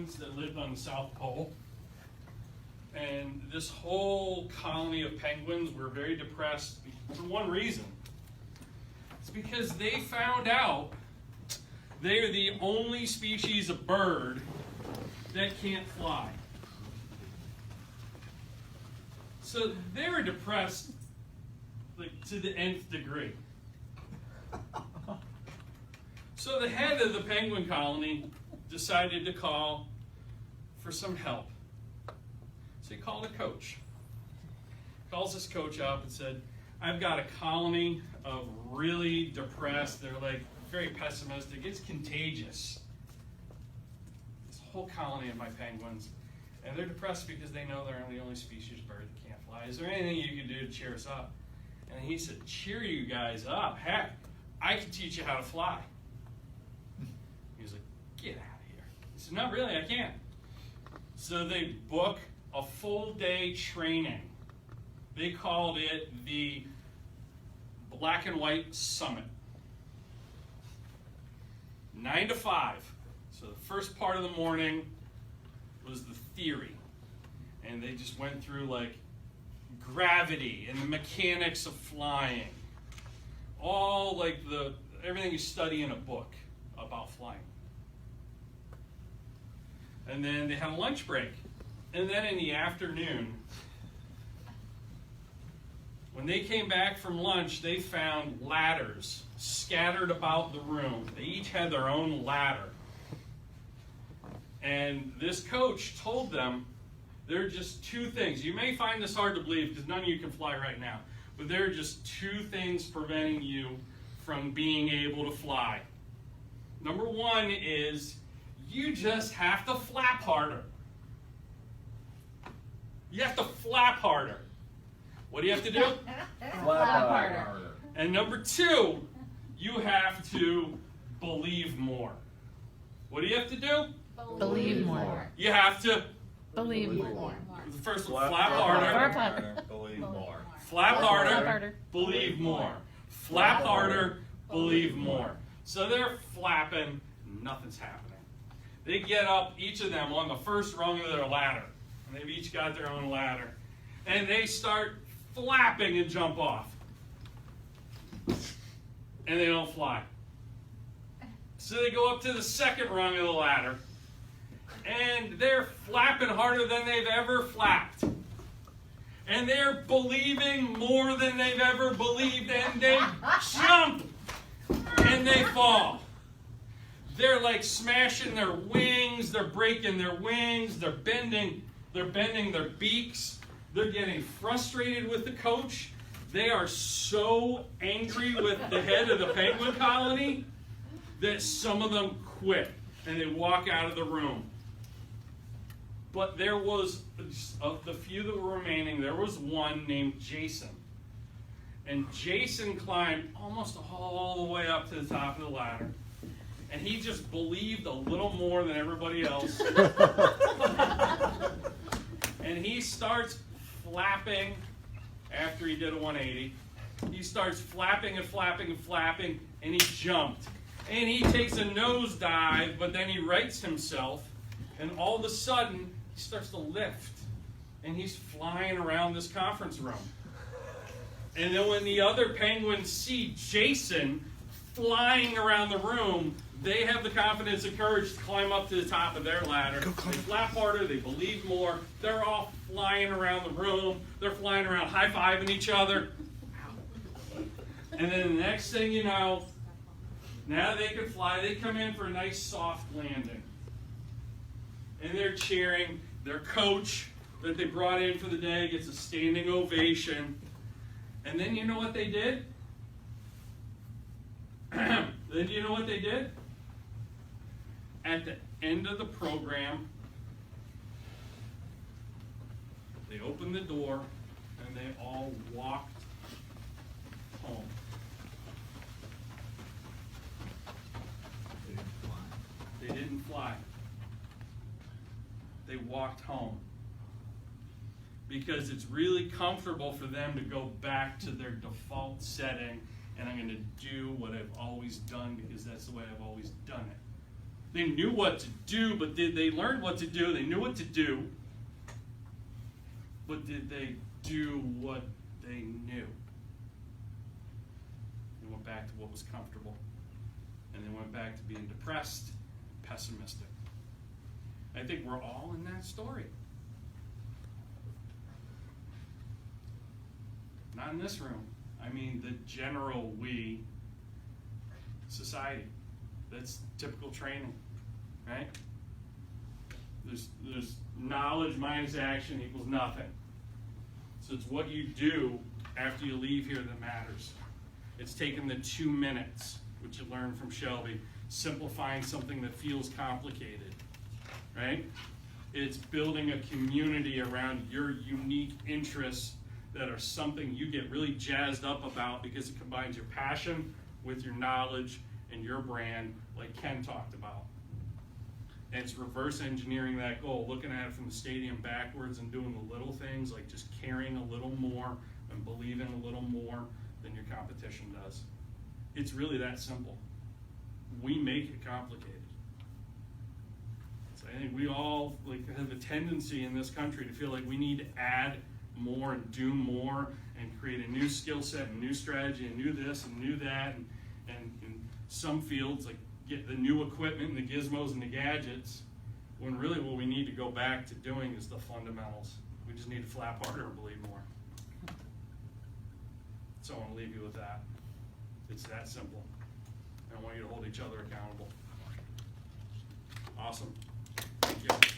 penguins that lived on the South Pole. And this whole colony of penguins were very depressed for one reason. It's because they found out they are the only species of bird that can't fly. So they were depressed to the nth degree. So the head of the penguin colony decided to call for some help. So he called a coach. Calls this coach up and said, I've got a colony of really depressed, they're like very pessimistic, it's contagious. This whole colony of my penguins, and they're depressed because they know they're the only species of bird that can't fly. Is there anything you can do to cheer us up? And he said, cheer you guys up? Heck, I can teach you how to fly. He was like, get out of here. He said, no, really, I can't. So they book a full day training. They called it the Black and White Summit. 9 to 5. So the first part of the morning was the theory. And they just went through like gravity and the mechanics of flying. All like everything you study in a book about flying. And then they had a lunch break. And then in the afternoon, when they came back from lunch, they found ladders scattered about the room. They each had their own ladder. And this coach told them, there are just two things. You may find this hard to believe because none of you can fly right now. But there are just two things preventing you from being able to fly. Number one is you just have to flap harder. You have to flap harder. What do you have to do? Flap harder. And number two, you have to believe more. What do you have to do? Believe more. You have to Believe more. the first one, flap harder. Believe more. Flap harder. Flap harder. Believe more. Flap harder. Believe more. So they're flapping. Nothing's happening. They get up, each of them, on the first rung of their ladder. And they've each got their own ladder. And they start flapping and jump off. And they don't fly. So they go up to the second rung of the ladder. And they're flapping harder than they've ever flapped. And they're believing more than they've ever believed. And they jump. And they fall. They're like smashing their wings. They're breaking their wings. They're bending their beaks. They're getting frustrated with the coach. They are so angry with the head of the penguin colony that some of them quit and they walk out of the room. But there was, of the few that were remaining, there was one named Jason. And Jason climbed almost all the way up to the top of the ladder. And he just believed a little more than everybody else. And he starts flapping after he did a 180. He starts flapping and flapping and flapping, and he jumped. And he takes a nosedive, but then he rights himself, and all of a sudden, he starts to lift. And he's flying around this conference room. And then when the other penguins see Jason flying around the room, they have the confidence and courage to climb up to the top of their ladder. They flap harder, they believe more. They're all flying around the room. They're flying around high-fiving each other. And then the next thing you know, now they can fly. They come in for a nice soft landing. And they're cheering. Their coach that they brought in for the day gets a standing ovation. And then you know what they did? Then you know what they did? At the end of the program, they opened the door and they all walked home. They didn't fly. They walked home. Because it's really comfortable for them to go back to their default setting, and I'm going to do what I've always done because that's the way I've always done it. They knew what to do, but did they learn what to do? They knew what to do, but did they do what they knew? They went back to what was comfortable, and they went back to being depressed, pessimistic. I think we're all in that story. Not in this room. I mean the general we, society. That's typical training, right? There's knowledge minus action equals nothing. So it's what you do after you leave here that matters. It's taking the 2 minutes, which you learned from Shelby, simplifying something that feels complicated, right? It's building a community around your unique interests that are something you get really jazzed up about because it combines your passion with your knowledge and your brand, like Ken talked about. And it's reverse engineering that goal, looking at it from the stadium backwards and doing the little things, like just caring a little more and believing a little more than your competition does. It's really that simple. We make it complicated. So I think we all have a tendency in this country to feel like we need to add more and do more and create a new skill set and new strategy and new this and new that, and in some fields like get the new equipment and the gizmos and the gadgets, when really what we need to go back to doing is the fundamentals. We just need to flap harder and believe more. So I want to leave you with that. It's that simple. I want you to hold each other accountable. Awesome. Thank you.